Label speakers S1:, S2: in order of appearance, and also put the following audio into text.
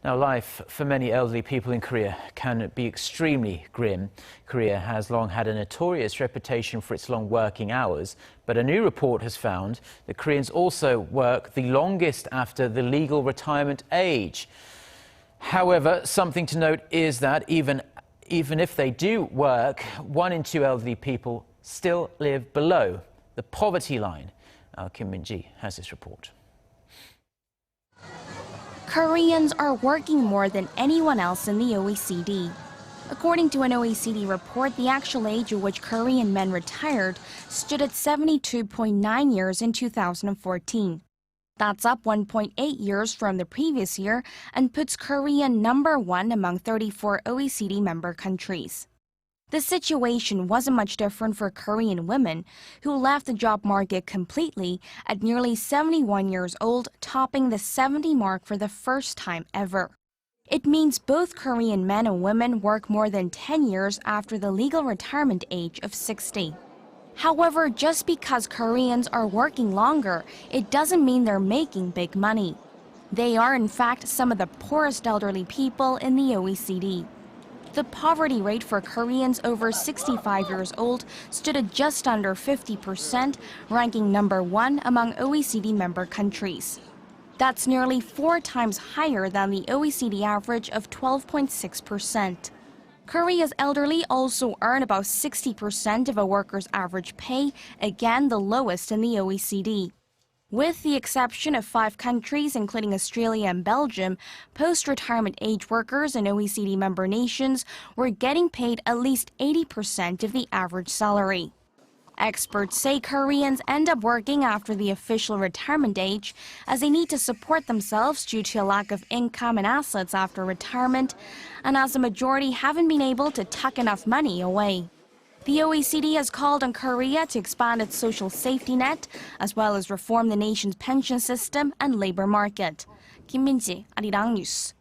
S1: Now, life for many elderly people in Korea can be extremely grim. Korea has long had a notorious reputation for its long working hours, but a new report has found that Koreans also work the longest after the legal retirement age. However, something to note is that even if they do work, 1 in 2 elderly people still live below the poverty line. Kim Min-ji has this report.
S2: Koreans are working more than anyone else in the OECD. According to an OECD report, the actual age at which Korean men retired stood at 72.9 years in 2014. That's up 1.8 years from the previous year and puts Korea #1 among 34 OECD member countries. The situation wasn't much different for Korean women, who left the job market completely at nearly 71 years old, topping the 70 mark for the first time ever. It means both Korean men and women work more than 10 years after the legal retirement age of 60. However, just because Koreans are working longer, it doesn't mean they're making big money. They are, in fact, some of the poorest elderly people in the OECD. The poverty rate for Koreans over 65 years old stood at just under 50%, ranking #1 among OECD member countries. That's nearly 4 times higher than the OECD average of 12.6%. Korea's elderly also earn about 60% of a worker's average pay, again the lowest in the OECD. With the exception of 5 countries, including Australia and Belgium, post-retirement age workers in OECD member nations were getting paid at least 80% of the average salary. Experts say Koreans end up working after the official retirement age as they need to support themselves due to a lack of income and assets after retirement, and as a majority haven't been able to tuck enough money away. The OECD has called on Korea to expand its social safety net, as well as reform the nation's pension system and labor market. Kim Min-ji, Arirang News.